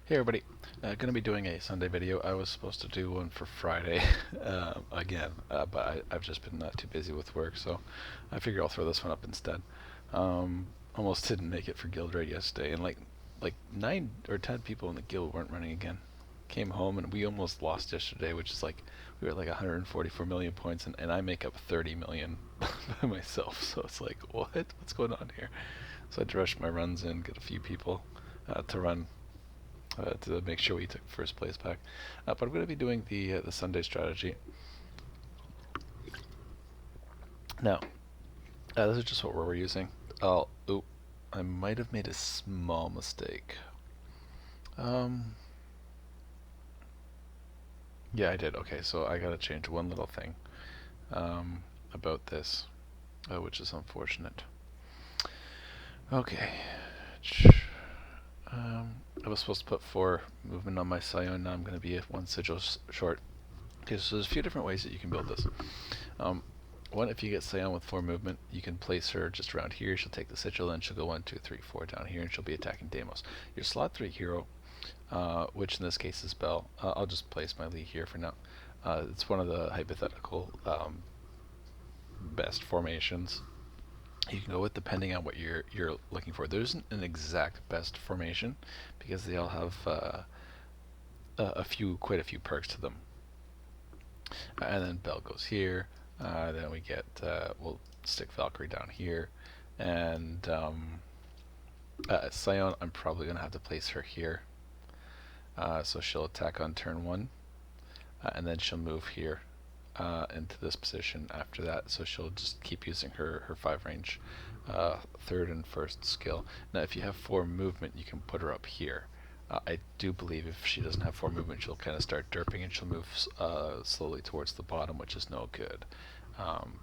Hey everybody, going to be doing a Sunday video. I was supposed to do one for Friday again, but I've just been too busy with work, so I figure I'll throw this one up instead. Almost didn't make it for guild raid yesterday, and like 9 or 10 people in the guild weren't running again. Came home and we almost lost yesterday, which is like we were at like 144 million points, and I make up 30 million by myself. So it's like, what's going on here? So I had to rush my runs in, get a few people to run to make sure we took first place back. But I'm going to be doing the Sunday strategy. Now, this is just what we're using. Oh, I might have made a small mistake. Um, yeah, I did. Okay, so I got to change one little thing about this, which is unfortunate. Okay. I was supposed to put 4 movement on my Scion. Now I'm going to be 1 sigil short. Okay, so there's a few different ways that you can build this. One, if you get Scion with 4 movement, you can place her just around here. She'll take the sigil, and she'll go 1, 2, 3, 4 down here, and she'll be attacking Deimos. Your slot 3 hero, which in this case is Bell. I'll just place my Lee here for now. It's one of the hypothetical best formations you can go with depending on what you're looking for. There isn't an exact best formation because they all have quite a few perks to them. And then Bell goes here. Then we get we'll stick Valkyrie down here, and Scion. I'm probably gonna have to place her here. So she'll attack on turn 1, and then she'll move here into this position after that. So she'll just keep using her 5 range, 3rd and 1st skill. Now, if you have 4 movement, you can put her up here. I do believe if she doesn't have 4 movement, she'll kind of start derping and she'll move slowly towards the bottom, which is no good.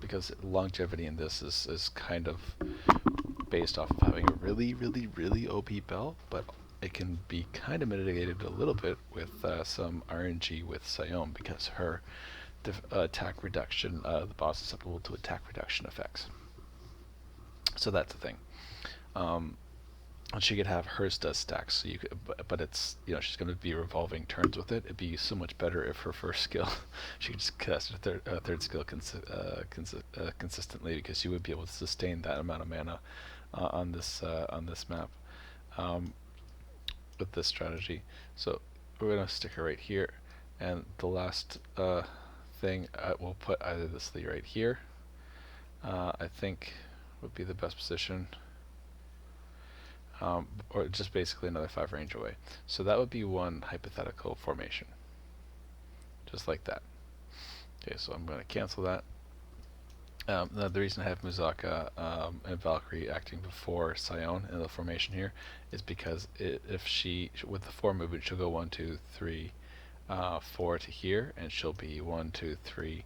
Because longevity in this is kind of based off of having a really OP Bell, but it can be kind of mitigated a little bit with some RNG with Scion because her attack reduction, the boss is susceptible to attack reduction effects. So that's the thing. And she could have hers does stacks, so you could, but it's she's going to be revolving turns with it. It'd be so much better if her first skill she could just cast her third skill consistently, because you would be able to sustain that amount of mana on this map with this strategy. So we're going to stick her right here, and the last thing we'll put either this Lee right here. I think would be the best position. Or just basically another 5 range away. So that would be one hypothetical formation. Just like that. Okay, so I'm going to cancel that. Now the reason I have Muzaka and Valkyrie acting before Scion in the formation here is because if she, with the 4 movement, she'll go 1, 2, 3, 4 to here, and she'll be 1, 2, 3,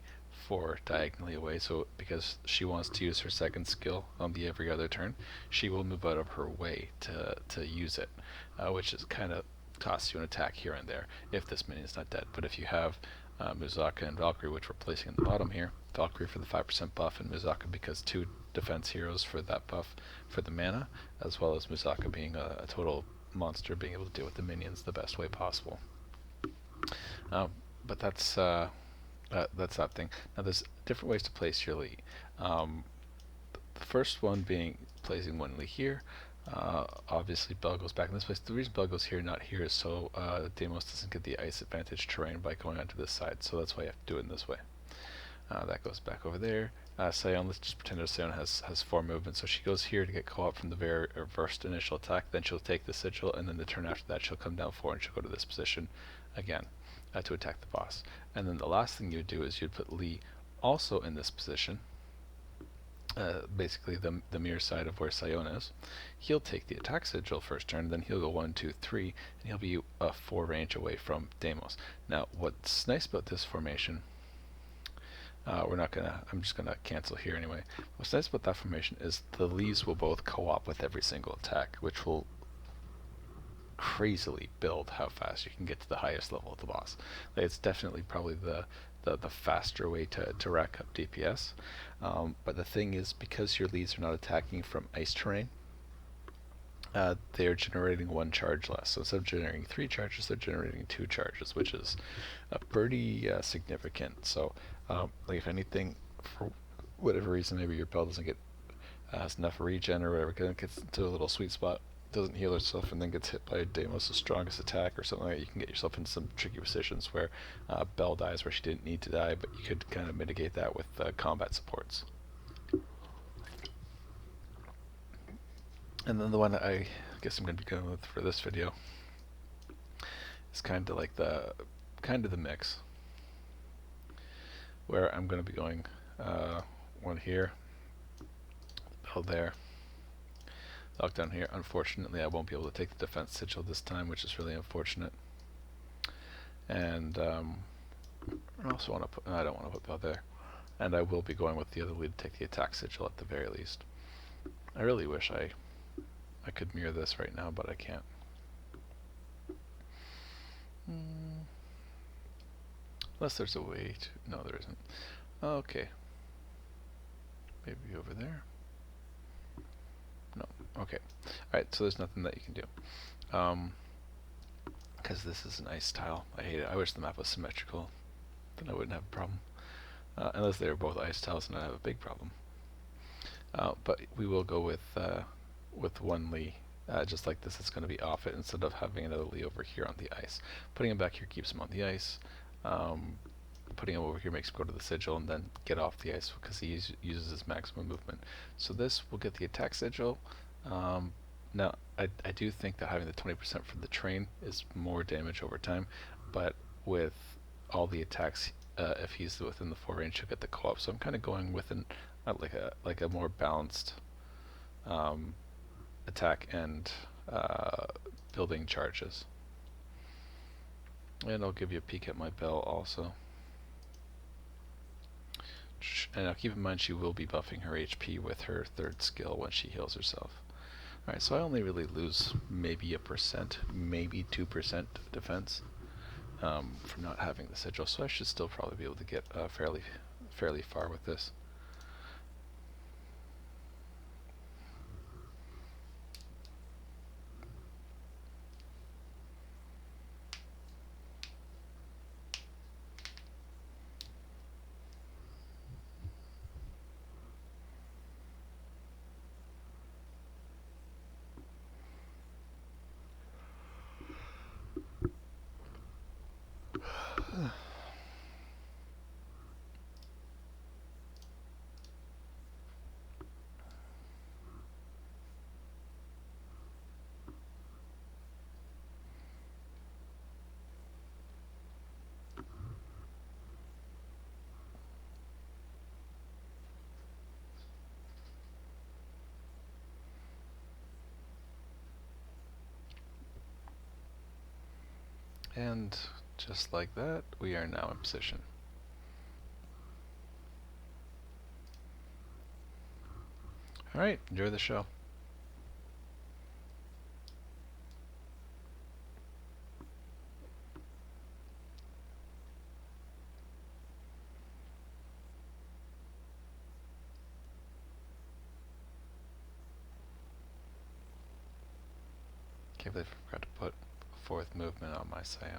4 diagonally away. So because she wants to use her 2nd skill on the every other turn, she will move out of her way to use it, which is kind of costs you an attack here and there if this minion is not dead. But if you have Muzaka and Valkyrie, which we're placing in the bottom here, Valkyrie for the 5% buff, and Muzaka because 2 defense heroes for that buff for the mana, as well as Muzaka being a total monster, being able to deal with the minions the best way possible. But that's that thing. Now there's different ways to place your Lee. The first one being placing 1 Lee here. Obviously Bell goes back in this place. The reason Bell goes here, not here, is so Deimos doesn't get the ice advantage terrain by going onto this side. So that's why you have to do it in this way. That goes back over there. Scion, let's just pretend that Scion has 4 movement. So she goes here to get co-op from the very first initial attack. Then she'll take the sigil, and then the turn after that she'll come down 4 and she'll go to this position again to attack the boss. And then the last thing you'd do is you'd put Lee also in this position, basically the mirror side of where Scion is. He'll take the attack sigil first turn, then he'll go 1, 2, 3, and he'll be 4 range away from Deimos. Now, what's nice about this formation, I'm just gonna cancel here anyway. What's nice about that formation is the Lees will both co-op with every single attack, which will crazily build how fast you can get to the highest level of the boss. It's definitely probably the faster way to rack up DPS. But the thing is, because your leads are not attacking from ice terrain, they're generating one charge less. So instead of generating 3 charges, they're generating 2 charges, which is pretty significant. So, like if anything, for whatever reason, maybe your bell doesn't get has enough regen or whatever, it gets into a little sweet spot, doesn't heal itself, and then gets hit by Deimos' strongest attack or something like that, you can get yourself into some tricky positions where Belle dies where she didn't need to die, but you could kind of mitigate that with combat supports. And then the one I guess I'm going to be going with for this video is kind of like the mix, where I'm going to be going one here, Belle there, lockdown here. Unfortunately, I won't be able to take the defense sigil this time, which is really unfortunate. And I also want to put, no, I don't want to put Belle there. And I will be going with the other lead to take the attack sigil at the very least. I really wish I could mirror this right now, but I can't. Unless there's a way to, no there isn't. Okay. Maybe over there? No. Okay. Alright, so there's nothing that you can do. Because this is an ice tile. I hate it. I wish the map was symmetrical. Then I wouldn't have a problem. Unless they were both ice tiles, and I'd have a big problem. But we will go with one Lee. Just like this, it's going to be off it instead of having another Lee over here on the ice. Putting him back here keeps him on the ice. Putting him over here makes him go to the sigil and then get off the ice because he uses his maximum movement. So this will get the attack sigil. Now, I do think that having the 20% for the train is more damage over time, but with all the attacks, if he's within the 4 range, he'll get the co-op. So I'm kind of going with like a more balanced attack and building charges. And I'll give you a peek at my Belle also. And now keep in mind she will be buffing her HP with her 3rd skill when she heals herself. Alright, so I only really lose maybe 1%, maybe 2% defense from not having the sigil, so I should still probably be able to get fairly far with this. And just like that, we are now in position. Alright, enjoy the show. Can't believe I forgot to put 4th movement on my Scion.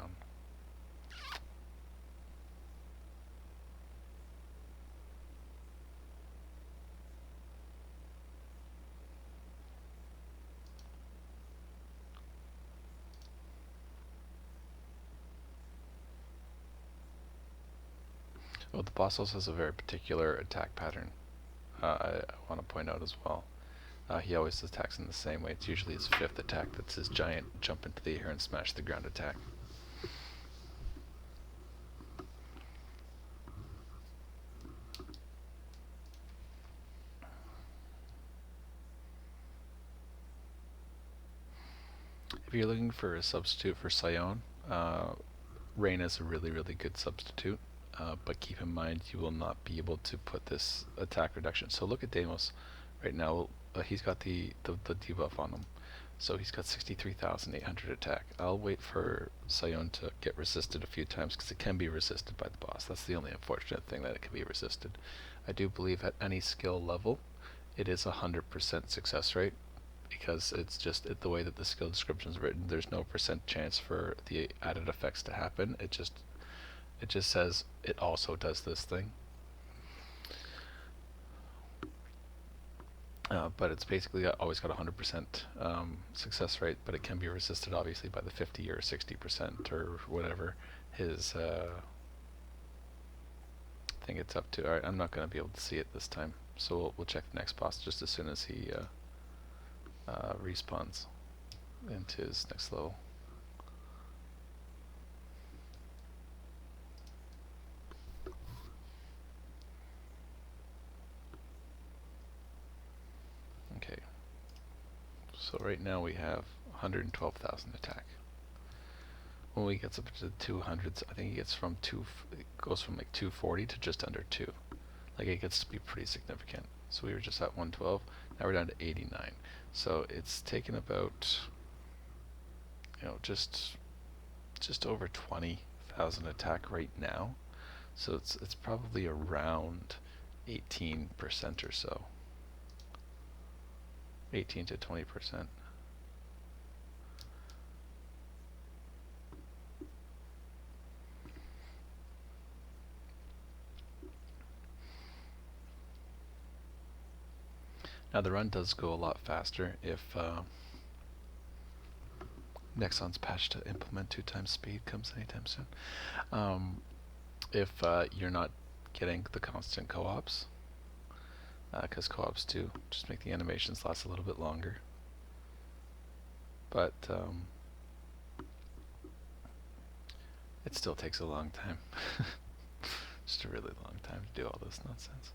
Well, the boss also has a very particular attack pattern. I want to point out as well. He always attacks in the same way. It's usually his 5th attack that's his giant jump into the air and smash the ground attack. If you're looking for a substitute for Scion, Rain is a really good substitute. But keep in mind you will not be able to put this attack reduction. So look at Deimos right now. He's got the debuff on him, so he's got 63,800 attack. I'll wait for Scion to get resisted a few times because it can be resisted by the boss. That's the only unfortunate thing, that it can be resisted. I do believe at any skill level it is 100% success rate. because it's just the way that the skill description is written. There's no percent chance for the added effects to happen. It just says it also does this thing. But it's basically always got 100% success rate, but it can be resisted obviously by the 50 or 60% or whatever his thing it's up to. Alright, I'm not going to be able to see it this time, so we'll check the next boss just as soon as he respawns into his next level. Okay, so right now we have 112,000 attack. When we get up to the 200s, I think it gets from it goes from like 240 to just under 2. Like it gets to be pretty significant. So we were just at 112, now we're down to 89. So it's taken about, just over 20,000 attack right now. So it's probably around 18% or so. 18 to 20%. Now the run does go a lot faster if Nexon's patch to implement 2x speed comes anytime soon. If you're not getting the constant co-ops, because co-ops do just make the animations last a little bit longer. But it still takes a long time. Just a really long time to do all this nonsense.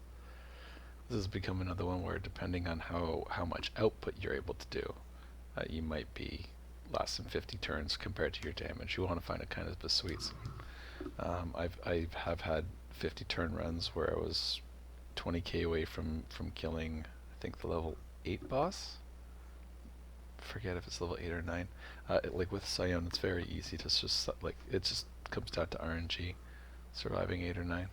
This has become another one where, depending on how much output you're able to do, you might be less than 50 turns compared to your damage. You want to find a kind of a sweet zone. I have had 50 turn runs where I was 20k away from killing, I think, the level 8 boss. Forget if it's level 8 or 9. Like with Sion, it's very easy to just it just comes down to RNG, surviving 8 or 9.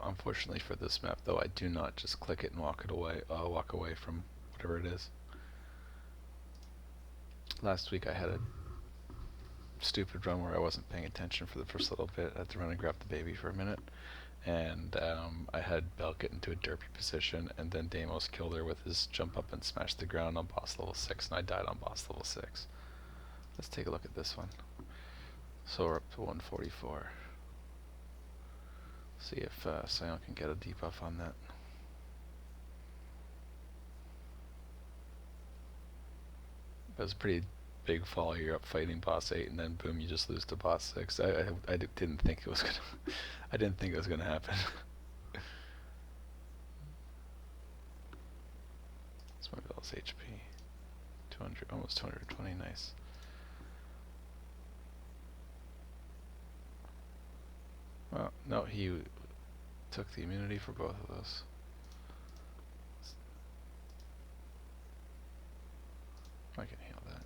Unfortunately for this map, though, I do not just click it and walk away from whatever it is. Last week I had a stupid run where I wasn't paying attention for the first little bit. I had to run and grab the baby for a minute, and I had Belle get into a derpy position, and then Deimos killed her with his jump up and smash the ground on boss level 6, and I died on boss level 6. Let's take a look at this one. So we're up to 144. See if Sion can get a debuff on that. That was a pretty big fall. You're up fighting boss 8, and then boom, you just lose to boss 6. I didn't think it was gonna. I didn't think it was gonna happen. That's my Belle's HP. 200, almost 220. Nice. Well, no, he took the immunity for both of those. I can heal that.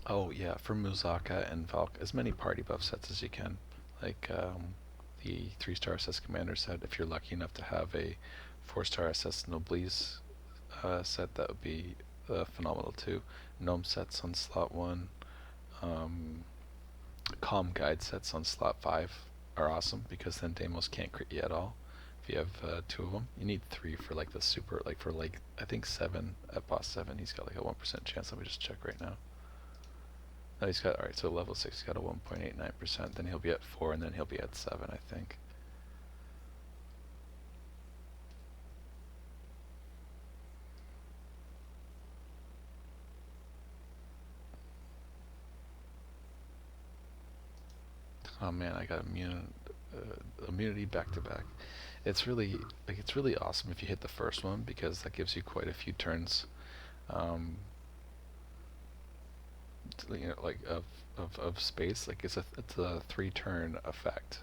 Oh yeah, for Muzaka and Valk, as many party buff sets as you can. Like the 3-star SS commander said, if you're lucky enough to have a 4-star SS Noblesse set, that would be phenomenal too. Gnome sets on slot 1, Calm Guide sets on slot 5 are awesome, because then Deimos can't crit you at all. If you have 2 of them, you need 3 for like the super, like for like I think 7 at boss 7. He's got like a 1% chance. Let me just check right now. No, he's got, alright, so level 6, he's got a 1.89%, then he'll be at 4, and then he'll be at 7, I think. Oh man, I got immunity back to back. It's really it's really awesome if you hit the first one because that gives you quite a few turns, um, like of space. Like it's a 3 turn effect,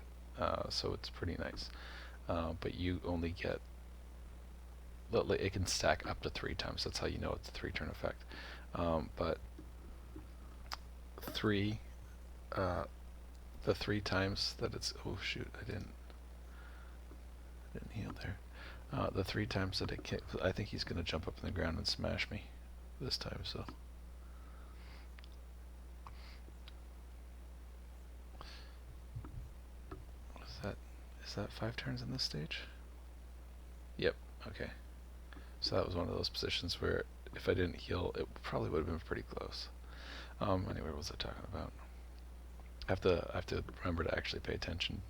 so it's pretty nice. But you only get like it can stack up to 3 times. That's how you know it's a 3 turn effect. But three, uh, the 3 times that it's oh shoot, I didn't heal there. The 3 times that it kicks, I think he's gonna jump up in the ground and smash me this time. So is that is that 5 turns in this stage? Yep. Okay. So that was one of those positions where if I didn't heal, it probably would have been pretty close. Anyway, what was I talking about? I have to remember to actually pay attention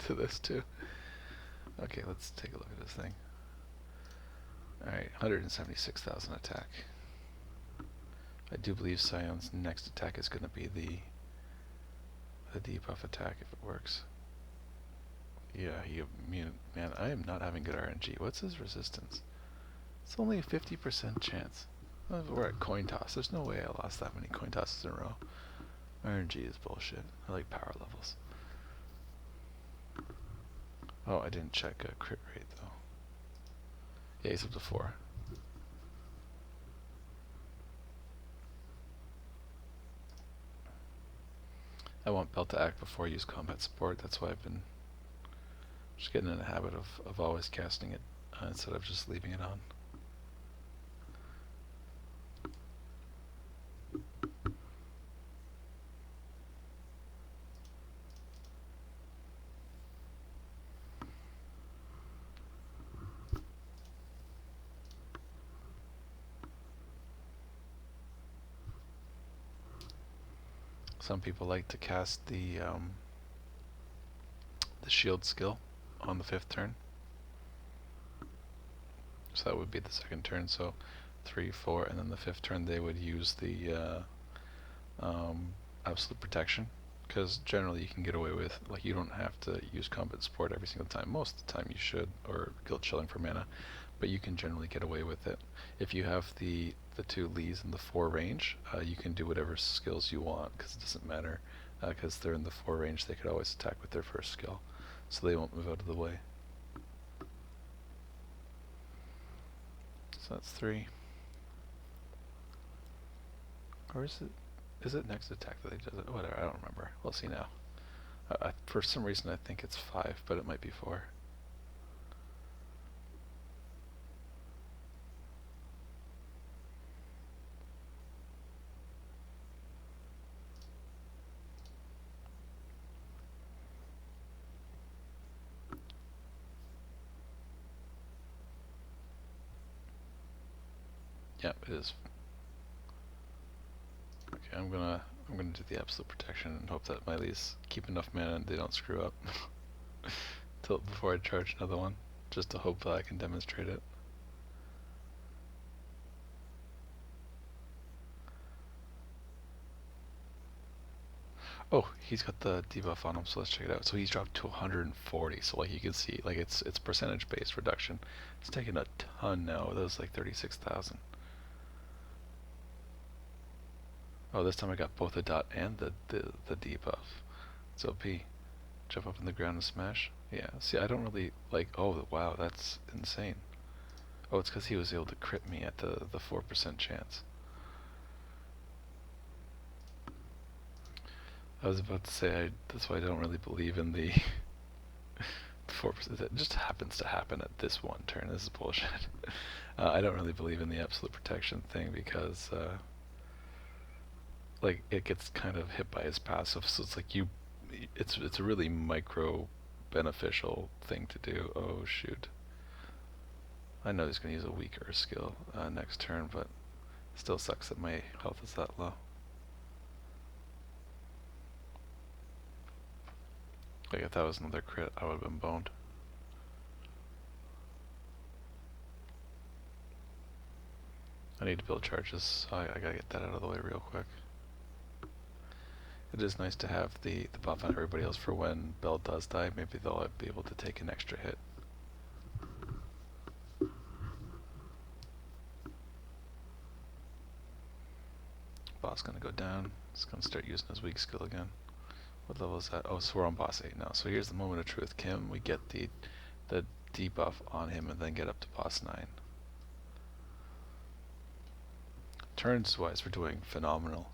to this too. Okay, let's take a look at this thing. Alright, 176,000 attack. I do believe Scion's next attack is going to be the debuff attack if it works. Yeah, man, I am not having good RNG. What's his resistance? It's only a 50% chance. We're at coin toss. There's no way I lost that many coin tosses in a row. RNG is bullshit. I like power levels. Oh, I didn't check a crit rate though. Yeah, he's up to 4. I want Belt to act before I use combat support. That's why I've been just getting in the habit of always casting it instead of just leaving it on. Some people like to cast the shield skill on the 5th turn. So that would be the 2nd turn. So 3, 4, and then the 5th turn they would use the absolute protection. Because generally you can get away with, like, you don't have to use combat support every single time. Most of the time you should, or guild chilling for mana, but you can generally get away with it. If you have the 2 Lees in the 4 range, you can do whatever skills you want, because it doesn't matter, because they're in the 4 range, they could always attack with their first skill, so they won't move out of the way. So that's 3. Or is it next attack that he does it? Whatever, I don't remember. We'll see now. For some reason I think it's 5, but it might be 4. Yep, it is. Okay, I'm gonna do the absolute protection and hope that my Lees keep enough mana and they don't screw up before I charge another one, just to hope that I can demonstrate it. Oh, he's got the debuff on him, so let's check it out. So he's dropped to 140. So like you can see, like it's percentage based reduction. It's taken a ton now. That was like 36,000. Oh, this time I got both the dot and the debuff. It's OP. Jump up in the ground and smash. Yeah. See, I don't really like. Oh, wow, that's insane. Oh, it's because he was able to crit me at the 4% chance. I was about to say that's why I don't really believe in the 4%. It just happens to happen at this one turn. This is bullshit. I don't really believe in the absolute protection thing because like it gets kind of hit by his passive, so it's like it's a really micro beneficial thing to do. Oh shoot. I know he's gonna use a weaker skill next turn, but still sucks that my health is that low. Like if that was another crit, I would have been boned. I need to build charges, so I gotta get that out of the way real quick. It is nice to have the buff on everybody else for when Bell does die. Maybe they'll be able to take an extra hit. Boss gonna go down. He's gonna start using his weak skill again. What level is that? Oh, so we're on boss 8 now. So here's the moment of truth. Can we get the debuff on him and then get up to boss 9? Turns wise, we're doing phenomenal.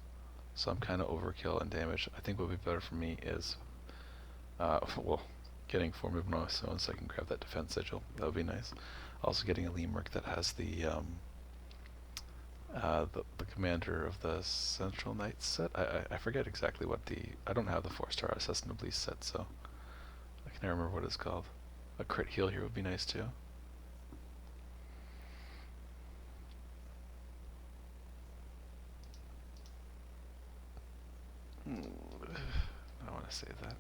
So I'm kind of overkill in damage. I think what would be better for me is, well, getting 4 movement on so I can grab that defense sigil. That would be nice. Also getting a Lemurk that has the commander of the Central Knights set. I forget exactly what I don't have the 4-star Assassin Obelisk set, so I can't remember what it's called. A crit heal here would be nice too. I don't want to say that.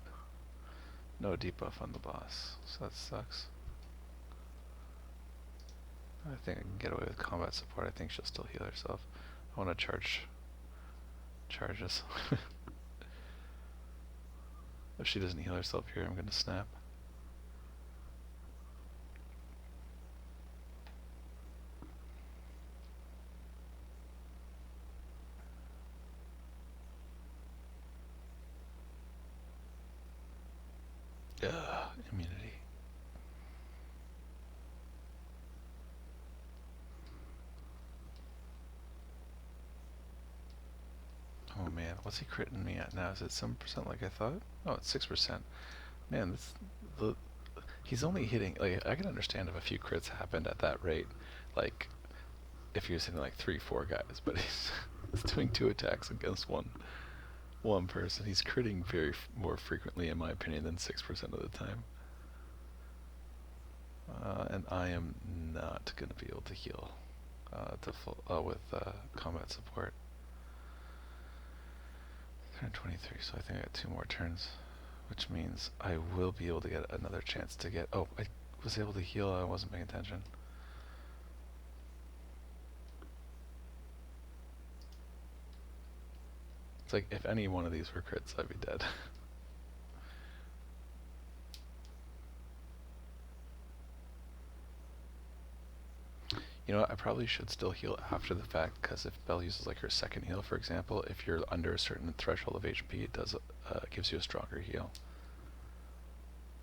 No debuff on the boss, so that sucks. I think I can get away with combat support. I think she'll still heal herself. I want to charges. If she doesn't heal herself here, I'm going to snap. Immunity. Oh man, what's he critting me at now? Is it 7% like I thought? Oh, it's 6%. Man, he's only hitting, like, I can understand if a few crits happened at that rate, like, if he was hitting like 3-4 guys, but he's doing 2 attacks against one person. He's critting more frequently, in my opinion, than 6% of the time. And I am not going to be able to heal with combat support. Turn 23, so I think I got 2 more turns, which means I will be able to get another chance to get... Oh, I was able to heal, I wasn't paying attention. It's like, if any one of these were crits, I'd be dead. You know what, I probably should still heal after the fact, because if Belle uses like her second heal, for example, if you're under a certain threshold of HP, it does gives you a stronger heal.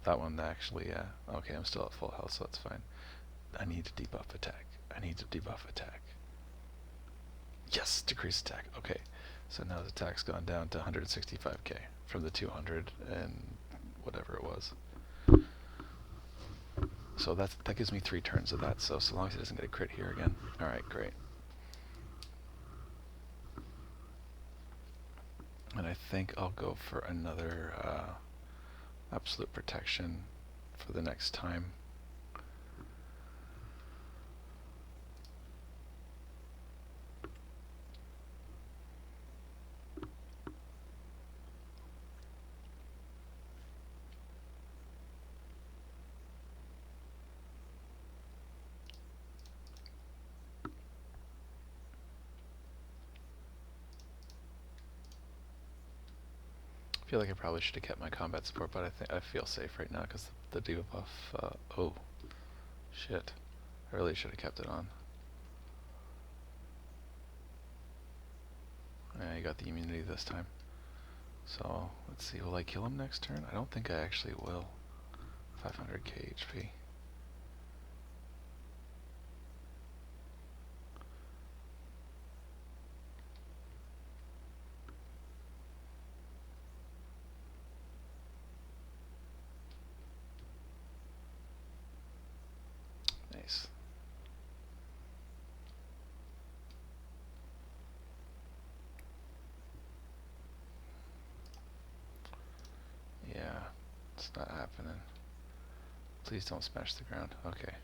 That one actually, okay, I'm still at full health, so that's fine. I need to debuff attack. I need to debuff attack. Yes, decrease attack. Okay, so now the attack's gone down to 165k from the 200 and whatever it was. So that gives me 3 turns of that, so long as he doesn't get a crit here again. Alright, great. And I think I'll go for another absolute protection for the next time. I feel like I probably should have kept my combat support, but I feel safe right now because the debuff. Oh, shit! I really should have kept it on. Yeah, you got the immunity this time. So let's see. Will I kill him next turn? I don't think I actually will. 500k HP. Nice. Yeah, it's not happening. Please don't smash the ground. Okay.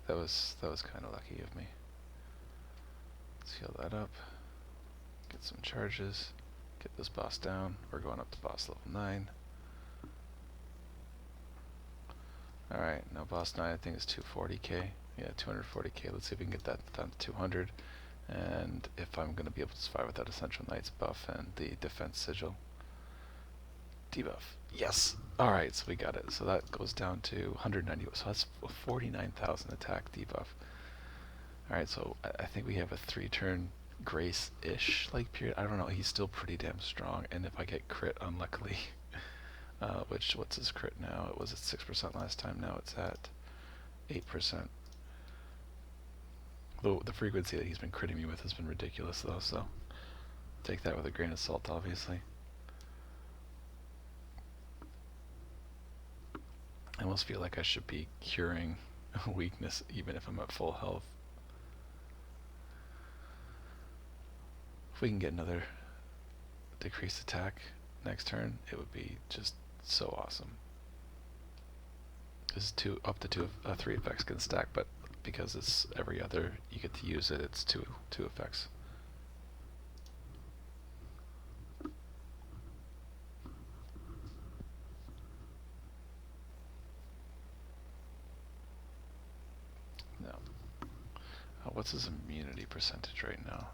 That was kind of lucky of me. Let's heal that up. Get some charges. Get this boss down. We're going up to boss level 9. Alright, now boss 9 I think is 240k. Yeah, 240k. Let's see if we can get that down to 200. And if I'm going to be able to survive without Essential Knight's buff and the Defense Sigil. Debuff. Yes! Alright, so we got it. So that goes down to 190. So that's 49,000 attack debuff. Alright, so I think we have a 3-turn grace-ish like period. I don't know, he's still pretty damn strong. And if I get crit, unluckily, what's his crit now? It was at 6% last time, now it's at 8%. The frequency that he's been critting me with has been ridiculous though, so take that with a grain of salt, obviously. I almost feel like I should be curing weakness even if I'm at full health. If we can get another decreased attack next turn, it would be just so awesome. This is up to 3 effects can stack, but because it's every other you get to use it, it's two effects. Now, what's his immunity percentage right now?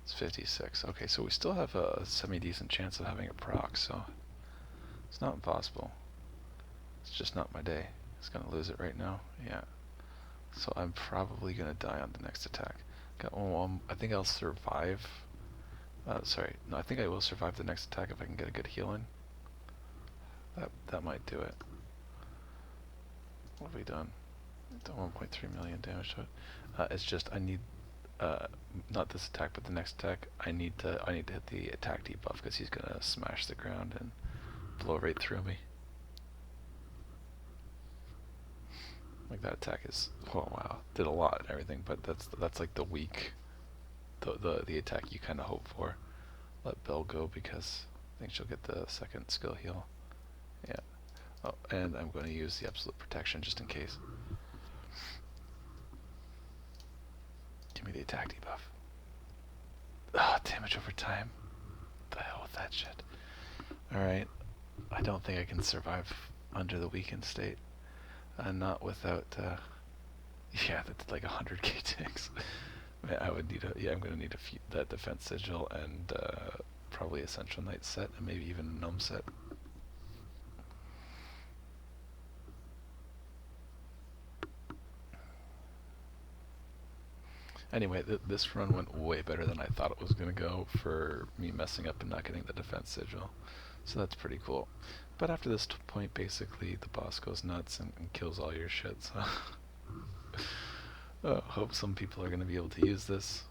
It's 56. Okay, so we still have a semi-decent chance of having a proc, so it's not impossible. It's just not my day. It's gonna lose it right now. Yeah. So I'm probably gonna die on the next attack. I think I'll survive. Sorry, no, I think I will survive the next attack if I can get a good heal in. That might do it. What have we done? Done 1.3 million damage to it. It's just I need not this attack, but the next attack. I need to hit the attack debuff because he's gonna smash the ground and blow right through me. Like that attack is, oh wow, did a lot and everything, but that's like the weak, the attack you kind of hope for. Let Belle go because I think she'll get the second skill heal. Yeah. Oh, and I'm going to use the absolute protection just in case. Give me the attack debuff. Ah, damage over time. The hell with that shit. Alright. I don't think I can survive under the weakened state. Not without, yeah, that's like 100k ticks. I would need I'm going to need that Defense Sigil and probably Essential Knight set and maybe even a Gnome set. Anyway, this run went way better than I thought it was going to go for me messing up and not getting the Defense Sigil. So that's pretty cool. But after this point, basically, the boss goes nuts and kills all your shit, so... hope some people are going to be able to use this.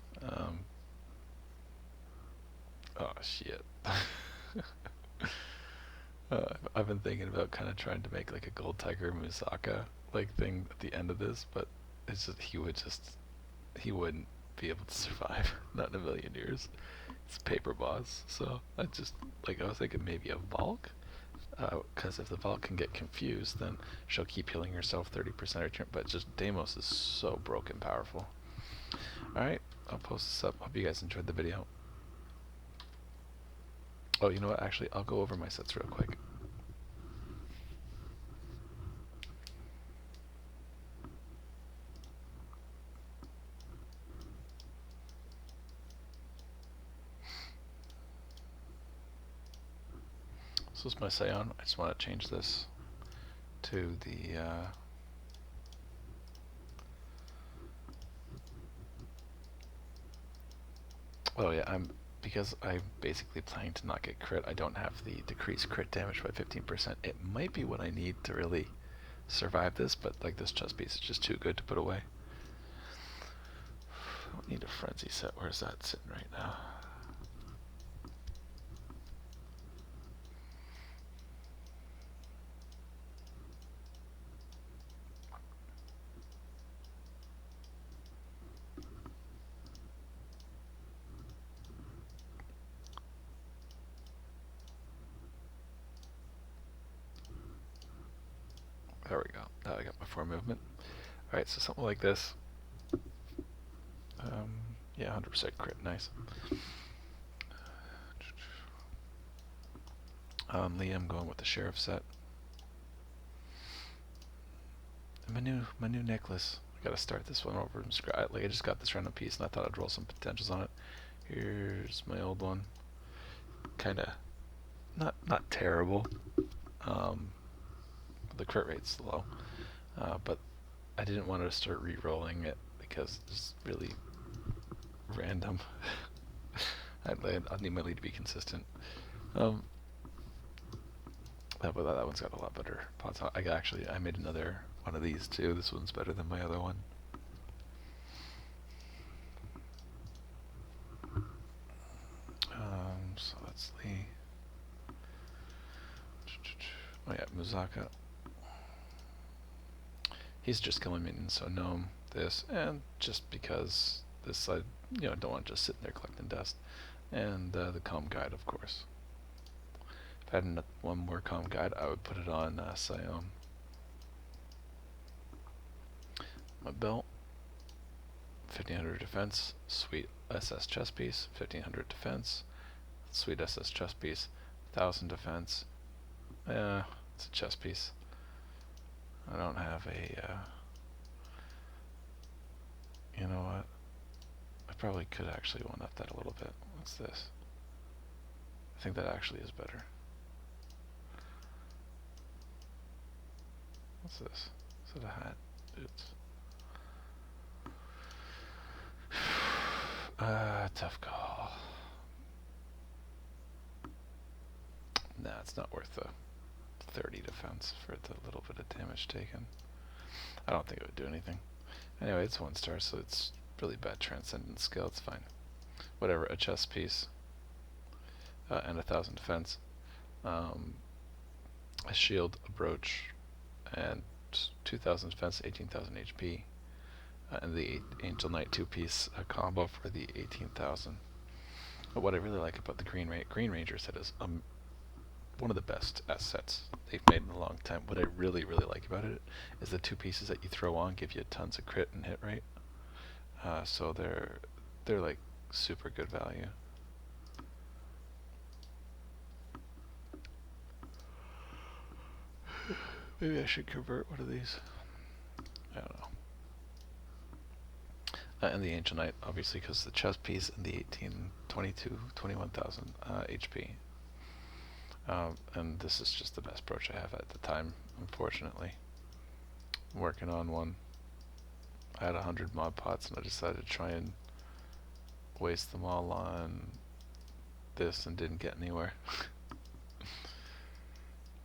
Oh, shit. I've been thinking about kind of trying to make like a Gold Tiger Musaka like thing at the end of this, but it's just he wouldn't be able to survive. Not in a million years. It's a paper boss, so I was thinking maybe a Valk, because if the Valk can get confused, then she'll keep healing herself 30% every turn. But just Deimos is so broken powerful. All right, I'll post this up. Hope you guys enjoyed the video. Oh, you know what? Actually, I'll go over my sets real quick. So this is my Scion. I just want to change this to the oh yeah, because I'm basically planning to not get crit, I don't have the decreased crit damage by 15%. It might be what I need to really survive this, but like this chess piece is just too good to put away. I don't need a frenzy set. Where's that sitting right now? There we go. Now I got my 4 movement. Alright, so something like this. Yeah, 100% crit. Nice. Liam going with the Sheriff set. And my new necklace. I gotta start this one over from scratch. Like I just got this random piece and I thought I'd roll some potentials on it. Here's my old one. Kinda not terrible. The crit rate's low, but I didn't want to start re-rolling it because it's really random. I need my lead to be consistent. But that one's got a lot better pots. I made another one of these too. This one's better than my other one. So that's the. Oh yeah, Muzaka. He's just killing minions, so gnome this, and just because this I don't want to just sitting there collecting dust, and the calm guide, of course. If I had one more calm guide, I would put it on Sione. My belt, 1500 defense, sweet SS chest piece, 1500 defense, sweet SS chest piece, 1000 defense. It's a chest piece. I don't have a. You know what? I probably could actually one up that a little bit. What's this? I think that actually is better. What's this? Is it a hat? It's tough call. Nah, it's not worth the 30 defense for the little bit of damage taken. I don't think it would do anything. Anyway, it's 1 star, so it's really bad transcendent skill. It's fine. Whatever, a chest piece and 1000 defense. A shield, a brooch, and 2000 defense, 18,000 HP. And the Angel Knight 2-piece combo for the 18,000. But what I really like about the Green Ranger set is one of the best S sets they've made in a long time. What I really like about it is the 2 pieces that you throw on give you tons of crit and hit rate. So they're like super good value. Maybe I should convert one of these. I don't know. And the Ancient Knight, obviously, because the chest piece and the 18, 22, 21,000 HP. And this is just the best brooch I have at the time, unfortunately. I'm working on one. I had 100 mod pots and I decided to try and waste them all on this and didn't get anywhere.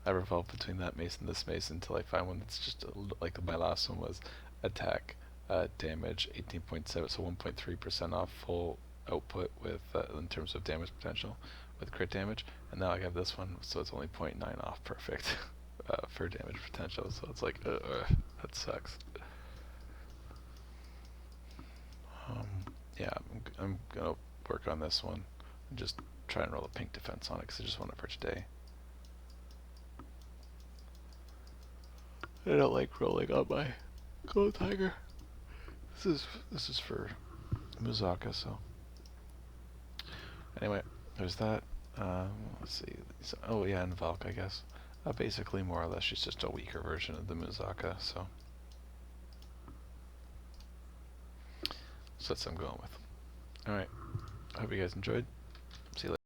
I revolved between that mace and this mace until I find one that's just like my last one was attack, damage 18.7, so 1.3% off full output with in terms of damage potential with crit damage, and now I have this one, so it's only 0.9 off perfect for damage potential. So it's like that sucks. Yeah, I'm gonna work on this one and just try and roll a pink defense on it because I just want it for today. I don't like rolling on my gold tiger. This is for Muzaka, so anyway, there's that. Let's see. So, oh yeah, and Valk, I guess. Basically, more or less, she's just a weaker version of the Muzaka, so that's what I'm going with. Alright, I hope you guys enjoyed. See you later.